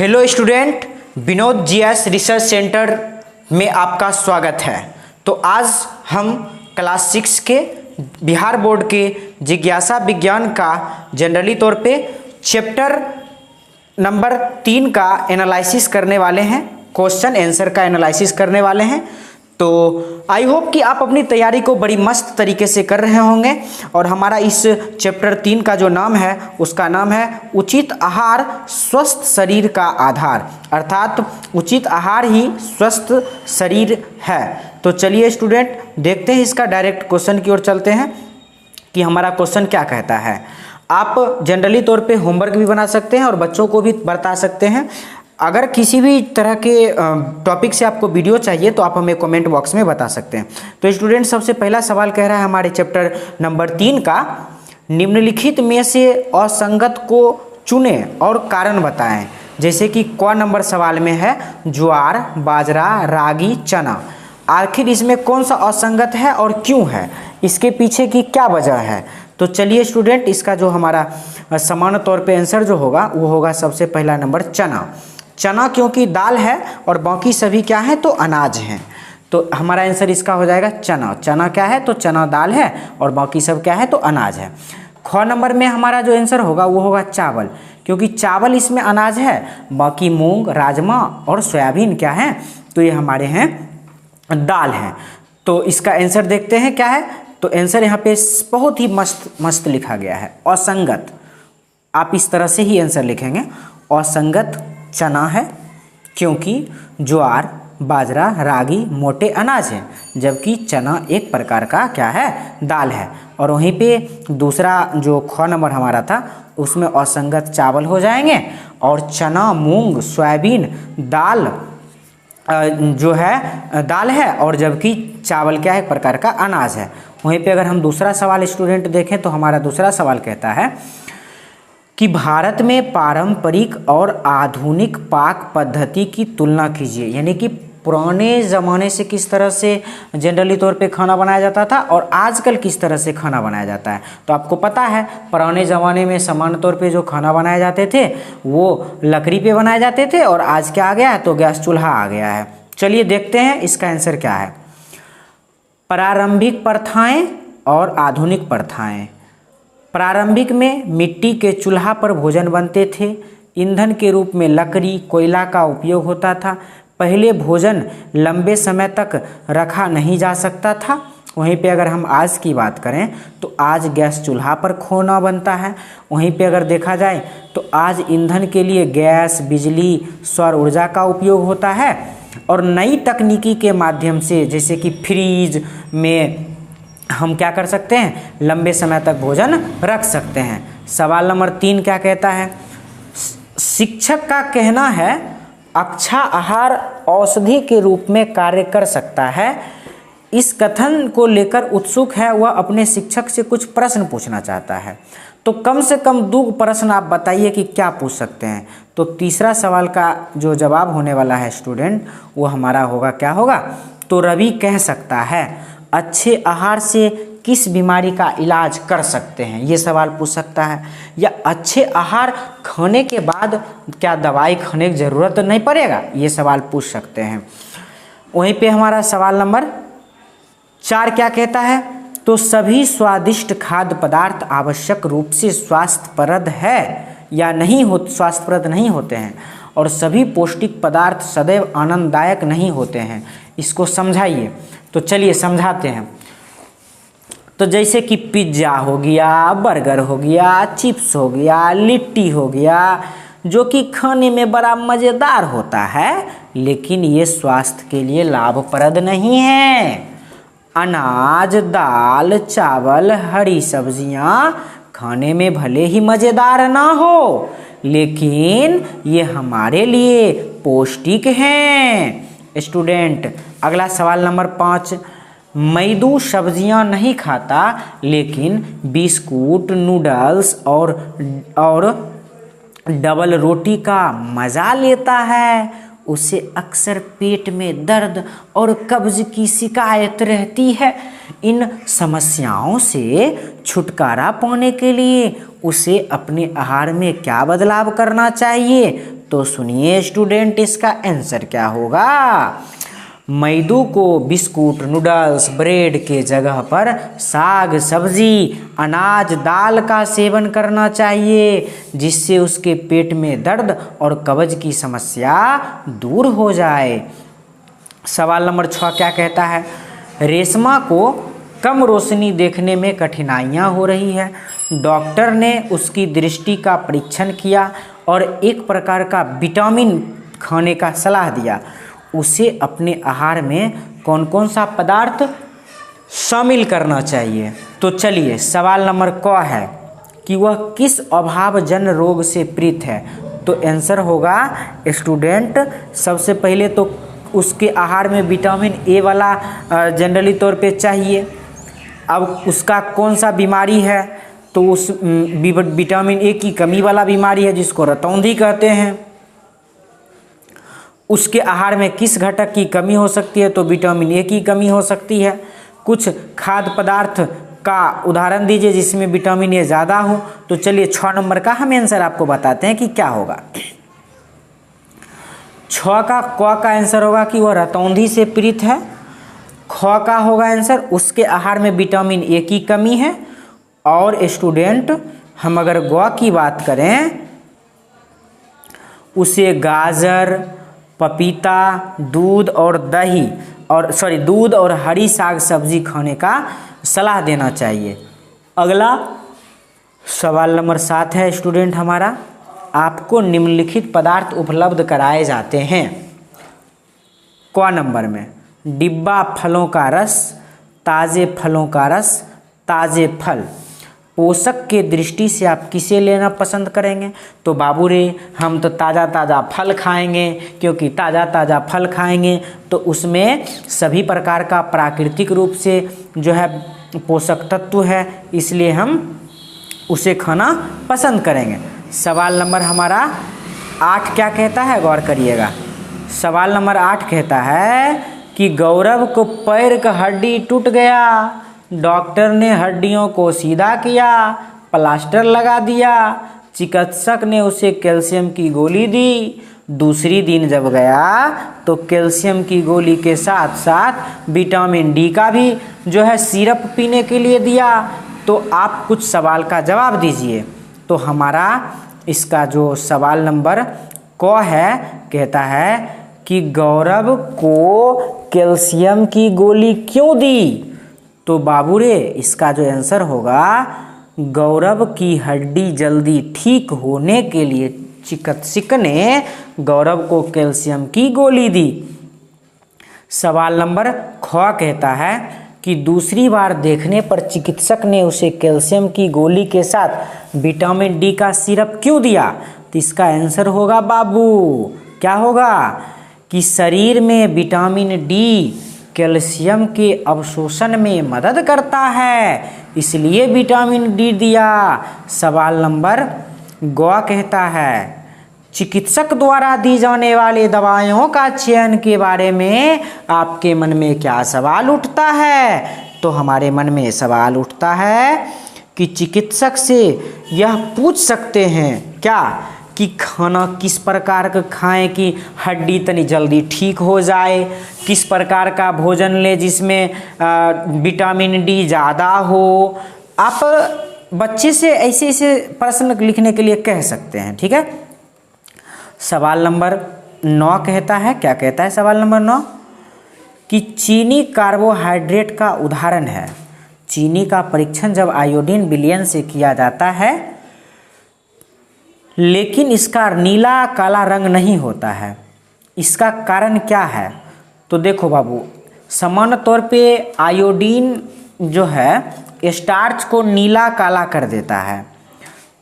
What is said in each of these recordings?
Hello student, Vinod GS research centre में आपका स्वागत है। तो आज हम क्लास 6 के बिहार बोर्ड के जिज्ञासा विज्ञान का जनरली तौर पे चैप्टर नंबर 3 का एनालिसिस करने वाले हैं, क्वेश्चन आंसर का एनालिसिस करने वाले हैं। तो आई होप कि आप अपनी तैयारी को बड़ी मस्त तरीके से कर रहे होंगे। और हमारा इस चैप्टर 3 का जो नाम है उसका नाम है उचित आहार स्वस्थ शरीर का आधार, अर्थात उचित आहार ही स्वस्थ शरीर है। तो चलिए स्टूडेंट देखते हैं इसका डायरेक्ट क्वेश्चन की ओर चलते हैं कि हमारा क्वेश्चन क्या कहता है। आप जनरली तौर पे होमवर्क भी बना सकते हैं और बच्चों को भी बता सकते हैं। अगर किसी भी तरह के टॉपिक से आपको वीडियो चाहिए तो आप हमें कमेंट बॉक्स में बता सकते हैं। तो स्टूडेंट सबसे पहला सवाल कह रहा है हमारे चैप्टर नंबर 3 का, निम्नलिखित में से असंगत को चुनें और कारण बताएं। जैसे कि क नंबर सवाल में है ज्वार, बाजरा, रागी, चना। आखिर इसमें कौन सा असंगत है और क्यों है, इसके पीछे की क्या वजह है। तो चलिए स्टूडेंट इसका जो हमारा सामान्य तौर पे आंसर जो होगा वो होगा सबसे पहला नंबर चना। चना क्योंकि दाल है और बाकी सभी क्या है तो अनाज हैं, तो हमारा आंसर इसका हो जाएगा चना। चना क्या है तो चना दाल है और बाकी सब क्या है तो अनाज है। ख नंबर में हमारा जो आंसर होगा वो होगा चावल, क्योंकि चावल इसमें अनाज है, बाकी मूंग, राजमा और सोयाबीन क्या है तो ये हमारे हैं दाल हैं। तो इसका आंसर देखते हैं क्या है। तो आंसर यहाँ पे बहुत ही मस्त लिखा गया है, असंगत। आप इस तरह से ही आंसर लिखेंगे, असंगत चना है क्योंकि ज्वार, बाजरा, रागी मोटे अनाज हैं, जबकि चना एक प्रकार का क्या है दाल है। और वहीं पे दूसरा जो ख नंबर हमारा था उसमें असंगत चावल हो जाएंगे और चना, मूंग, सोयाबीन दाल जो है दाल है, और जबकि चावल क्या है एक प्रकार का अनाज है। वहीं पे अगर हम दूसरा सवाल स्टूडेंट देखें तो हमारा दूसरा सवाल कहता है कि भारत में पारंपरिक और आधुनिक पाक पद्धति की तुलना कीजिए। यानी कि पुराने ज़माने से किस तरह से जनरली तौर पे खाना बनाया जाता था और आजकल किस तरह से खाना बनाया जाता है। तो आपको पता है पुराने ज़माने में सामान्य तौर पे जो खाना बनाए जाते थे वो लकड़ी पे बनाए जाते थे और आज क्या आ गया है तो गैस चूल्हा आ गया है। चलिए देखते हैं इसका आंसर क्या है। प्रारंभिक प्रथाएं और आधुनिक प्रथाएं। प्रारंभिक में मिट्टी के चूल्हा पर भोजन बनते थे, ईंधन के रूप में लकड़ी, कोयला का उपयोग होता था। पहले भोजन लंबे समय तक रखा नहीं जा सकता था। वहीं पे अगर हम आज की बात करें तो आज गैस चूल्हा पर खाना बनता है। वहीं पे अगर देखा जाए तो आज ईंधन के लिए गैस, बिजली, सौर ऊर्जा का उपयोग होता है। और नई तकनीकी के माध्यम से जैसे कि फ्रीज में हम क्या कर सकते हैं, लंबे समय तक भोजन रख सकते हैं। सवाल नंबर 3 क्या कहता है, शिक्षक का कहना है अच्छा आहार औषधि के रूप में कार्य कर सकता है। इस कथन को लेकर उत्सुक है वह अपने शिक्षक से कुछ प्रश्न पूछना चाहता है। तो कम से कम 2 प्रश्न आप बताइए कि क्या पूछ सकते हैं। तो तीसरा सवाल का जो जवाब होने वाला है स्टूडेंट वो हमारा होगा क्या होगा, तो रवि कह सकता है अच्छे आहार से किस बीमारी का इलाज कर सकते हैं, ये सवाल पूछ सकता है। या अच्छे आहार खाने के बाद क्या दवाई खाने की ज़रूरत नहीं पड़ेगा, ये सवाल पूछ सकते हैं। वहीं पे हमारा सवाल नंबर 4 क्या कहता है, तो सभी स्वादिष्ट खाद्य पदार्थ आवश्यक रूप से स्वास्थ्यप्रद है या नहीं हो, स्वास्थ्यप्रद नहीं होते हैं, और सभी पौष्टिक पदार्थ सदैव आनंददायक नहीं होते हैं, इसको समझाइए। तो चलिए समझाते हैं। तो जैसे कि पिज्ज़ा हो गया, बर्गर हो गया, चिप्स हो गया, लिट्टी हो गया, जो कि खाने में बड़ा मज़ेदार होता है लेकिन ये स्वास्थ्य के लिए लाभप्रद नहीं है। अनाज, दाल, चावल, हरी सब्जियां खाने में भले ही मज़ेदार ना हो लेकिन ये हमारे लिए पौष्टिक हैं। स्टूडेंट अगला सवाल नंबर 5, मैदू सब्जियां नहीं खाता लेकिन बिस्कुट, नूडल्स और डबल रोटी का मज़ा लेता है। उसे अक्सर पेट में दर्द और कब्ज की शिकायत रहती है। इन समस्याओं से छुटकारा पाने के लिए उसे अपने आहार में क्या बदलाव करना चाहिए, तो सुनिए स्टूडेंट, इसका आंसर क्या होगा। मैदू को बिस्कुट, नूडल्स, ब्रेड के जगह पर साग, सब्जी, अनाज, दाल का सेवन करना चाहिए, जिससे उसके पेट में दर्द और कब्ज की समस्या दूर हो जाए। सवाल नंबर 6 क्या कहता है। रेशमा को कम रोशनी देखने में कठिनाइयाँ हो रही है। डॉक्टर ने उसकी दृष्टि का परीक्षण किया और एक प्रकार का विटामिन खाने का सलाह दिया। उसे अपने आहार में कौन कौन सा पदार्थ शामिल करना चाहिए। तो चलिए, सवाल नंबर क है कि वह किस अभावजन रोग से पीड़ित है। तो आंसर होगा स्टूडेंट, सबसे पहले तो उसके आहार में विटामिन ए वाला जनरली तौर पे चाहिए। अब उसका कौन सा बीमारी है, तो उस विटामिन ए की कमी वाला बीमारी है, जिसको रतौंधी कहते हैं। उसके आहार में किस घटक की कमी हो सकती है, तो विटामिन ए की कमी हो सकती है। कुछ खाद्य पदार्थ का उदाहरण दीजिए जिसमें विटामिन ए ज़्यादा हो। तो चलिए 6 नंबर का हम आंसर आपको बताते हैं कि क्या होगा। 6 का क का आंसर होगा कि वह रतौंधी से पीड़ित है। ख का होगा आंसर, उसके आहार में विटामिन ए की कमी है। और स्टूडेंट, हम अगर ग की बात करें, उसे गाजर, पपीता, दूध और हरी साग सब्जी खाने का सलाह देना चाहिए। अगला सवाल नंबर 7 है स्टूडेंट हमारा, आपको निम्नलिखित पदार्थ उपलब्ध कराए जाते हैं। क नंबर में डिब्बा फलों का रस, ताज़े फलों का रस, ताज़े फल। पोषक के दृष्टि से आप किसे लेना पसंद करेंगे। तो बाबू रे, हम तो ताज़ा ताज़ा फल खाएंगे, क्योंकि ताज़ा ताज़ा फल खाएंगे तो उसमें सभी प्रकार का प्राकृतिक रूप से जो है पोषक तत्व है, इसलिए हम उसे खाना पसंद करेंगे। सवाल नंबर हमारा 8 क्या कहता है, गौर करिएगा। सवाल नंबर 8 कहता है कि गौरव को पैर का हड्डी टूट गया। डॉक्टर ने हड्डियों को सीधा किया, प्लास्टर लगा दिया। चिकित्सक ने उसे कैल्शियम की गोली दी। दूसरी दिन जब गया तो कैल्शियम की गोली के साथ साथ विटामिन डी का भी जो है सिरप पीने के लिए दिया। तो आप कुछ सवाल का जवाब दीजिए। तो हमारा इसका जो सवाल नंबर क है, कहता है कि गौरव को कैल्शियम की गोली क्यों दी। तो बाबू रे, इसका जो आंसर होगा, गौरव की हड्डी जल्दी ठीक होने के लिए चिकित्सक ने गौरव को कैल्शियम की गोली दी। सवाल नंबर ख कहता है कि दूसरी बार देखने पर चिकित्सक ने उसे कैल्शियम की गोली के साथ विटामिन डी का सिरप क्यों दिया। तो इसका आंसर होगा बाबू, क्या होगा कि शरीर में विटामिन डी कैल्शियम के अवशोषण में मदद करता है, इसलिए विटामिन डी दिया। सवाल नंबर ग कहता है चिकित्सक द्वारा दी जाने वाली दवाइयों का चयन के बारे में आपके मन में क्या सवाल उठता है। तो हमारे मन में सवाल उठता है कि चिकित्सक से यह पूछ सकते हैं क्या कि खाना किस प्रकार का खाएं कि हड्डी तनी जल्दी ठीक हो जाए, किस प्रकार का भोजन ले जिसमें विटामिन डी ज़्यादा हो। आप बच्चे से ऐसे ऐसे प्रश्न लिखने के लिए कह सकते हैं, ठीक है। सवाल नंबर 9 कहता है, क्या कहता है सवाल नंबर 9 कि चीनी कार्बोहाइड्रेट का उदाहरण है। चीनी का परीक्षण जब आयोडीन विलयन से किया जाता है, लेकिन इसका नीला काला रंग नहीं होता है, इसका कारण क्या है। तो देखो बाबू, सामान्य तौर पे आयोडीन जो है स्टार्च को नीला काला कर देता है।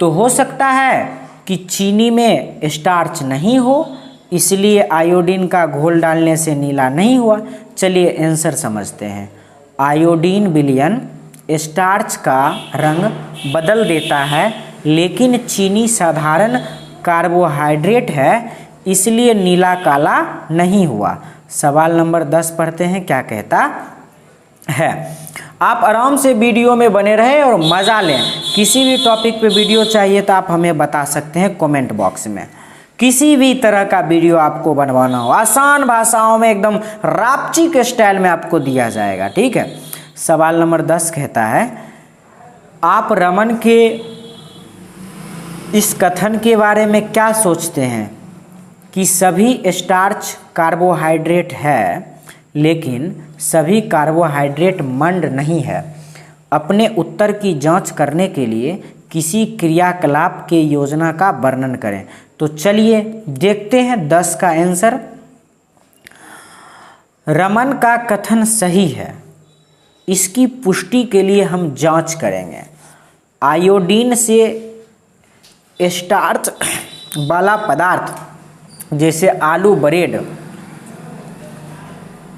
तो हो सकता है कि चीनी में स्टार्च नहीं हो, इसलिए आयोडीन का घोल डालने से नीला नहीं हुआ। चलिए आंसर समझते हैं। आयोडीन विलयन स्टार्च का रंग बदल देता है, लेकिन चीनी साधारण कार्बोहाइड्रेट है, इसलिए नीला काला नहीं हुआ। सवाल नंबर 10 पढ़ते हैं, क्या कहता है। आप आराम से वीडियो में बने रहें और मज़ा लें। किसी भी टॉपिक पे वीडियो चाहिए तो आप हमें बता सकते हैं कमेंट बॉक्स में। किसी भी तरह का वीडियो आपको बनवाना हो, आसान भाषाओं में एकदम रापची के स्टाइल में आपको दिया जाएगा, ठीक है। सवाल नंबर 10 कहता है, आप रमन के इस कथन के बारे में क्या सोचते हैं कि सभी स्टार्च कार्बोहाइड्रेट है लेकिन सभी कार्बोहाइड्रेट मंड नहीं है। अपने उत्तर की जांच करने के लिए किसी क्रियाकलाप के योजना का वर्णन करें। तो चलिए देखते हैं 10 का आंसर। रमन का कथन सही है, इसकी पुष्टि के लिए हम जांच करेंगे। आयोडीन से स्टार्च वाला पदार्थ जैसे आलू ब्रेड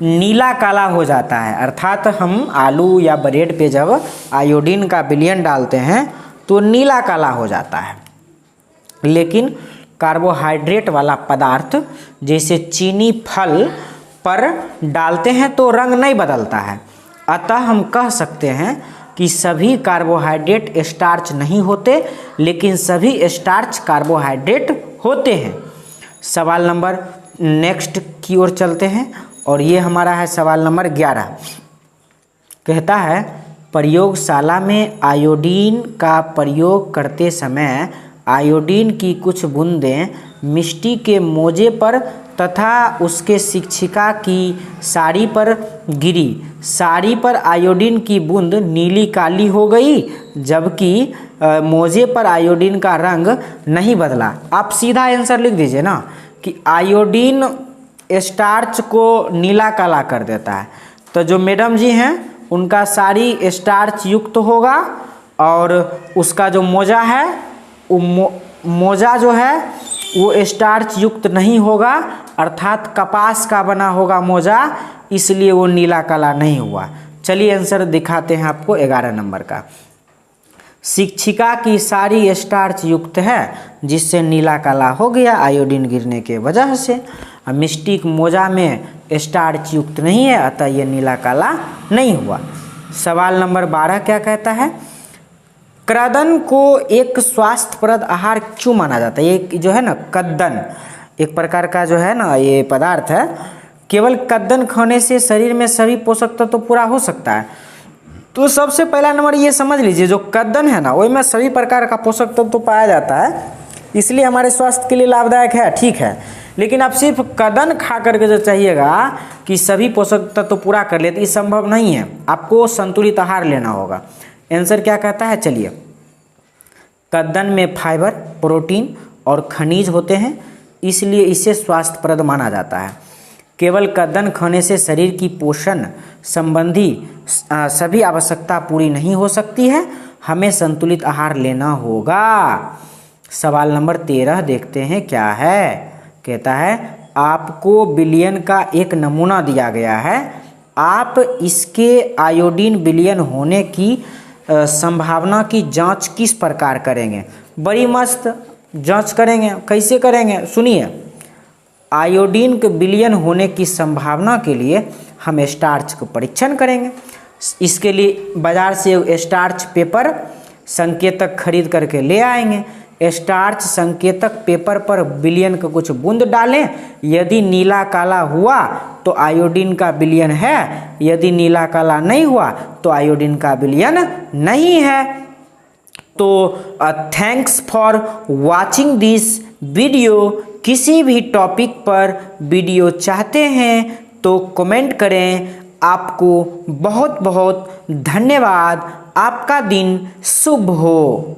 नीला काला हो जाता है, अर्थात हम आलू या ब्रेड पे जब आयोडीन का विलयन डालते हैं तो नीला काला हो जाता है। लेकिन कार्बोहाइड्रेट वाला पदार्थ जैसे चीनी फल पर डालते हैं तो रंग नहीं बदलता है। अतः हम कह सकते हैं कि सभी कार्बोहाइड्रेट स्टार्च नहीं होते लेकिन सभी स्टार्च कार्बोहाइड्रेट होते हैं। सवाल नंबर नेक्स्ट की ओर चलते हैं और ये हमारा है सवाल नंबर 11। कहता है, प्रयोगशाला में आयोडीन का प्रयोग करते समय आयोडीन की कुछ बूंदें मिट्टी के मोजे पर तथा उसके शिक्षिका की साड़ी पर गिरी। साड़ी पर आयोडीन की बूंद नीली काली हो गई जबकि मोजे पर आयोडीन का रंग नहीं बदला। आप सीधा आंसर लिख दीजिए ना कि आयोडीन स्टार्च को नीला काला कर देता है। तो जो मैडम जी हैं उनका साड़ी स्टार्च युक्त होगा और उसका जो मोजा है वो मोजा जो है वो स्टार्च युक्त नहीं होगा, अर्थात कपास का बना होगा मोजा, इसलिए वो नीला काला नहीं हुआ। चलिए आंसर दिखाते हैं आपको 11 नंबर का। शिक्षिका की साड़ी स्टार्च युक्त है जिससे नीला काला हो गया आयोडीन गिरने के वजह से। मिस्टिक मोजा में स्टार्च युक्त नहीं है अतः ये नीला काला नहीं हुआ। सवाल नंबर 12 क्या कहता है, क्रदन को एक स्वास्थ्यप्रद आहार क्यों माना जाता है। ये जो है ना कद्दन एक प्रकार का जो है ना ये पदार्थ है, केवल कद्दन खाने से शरीर में सभी पोषक तत्व तो पूरा हो सकता है। तो सबसे पहला नंबर ये समझ लीजिए जो कद्दन है ना वही में सभी प्रकार का पोषक तत्व तो पाया जाता है, इसलिए हमारे स्वास्थ्य के लिए लाभदायक है, ठीक है। लेकिन आप सिर्फ कद्दन खा करके जो चाहिएगा कि सभी पोषक तत्व तो पूरा कर ले तो ये संभव नहीं है, आपको संतुलित आहार लेना होगा। आंसर क्या कहता है, चलिए कद्दन में फाइबर, प्रोटीन और खनिज होते हैं इसलिए इसे स्वास्थ्यप्रद माना जाता है। केवल कद्दन खाने से शरीर की पोषण संबंधी सभी आवश्यकता पूरी नहीं हो सकती है, हमें संतुलित आहार लेना होगा। सवाल नंबर 13 देखते हैं क्या है। कहता है, आपको विलयन का एक नमूना दिया गया है, आप इसके आयोडीन विलयन होने की संभावना की जांच किस प्रकार करेंगे। बड़ी मस्त जांच करेंगे, कैसे करेंगे सुनिए। आयोडीन के विलयन होने की संभावना के लिए हम स्टार्च को परीक्षण करेंगे। इसके लिए बाजार से स्टार्च पेपर संकेतक खरीद करके ले आएंगे। स्टार्च संकेतक पेपर पर विलयन का कुछ बूंद डालें, यदि नीला काला हुआ तो आयोडीन का विलयन है, यदि नीला काला नहीं हुआ तो आयोडीन का विलयन नहीं है। तो thanks for watching this video. किसी भी टॉपिक पर वीडियो चाहते हैं तो कमेंट करें। आपको बहुत बहुत धन्यवाद। आपका दिन शुभ हो।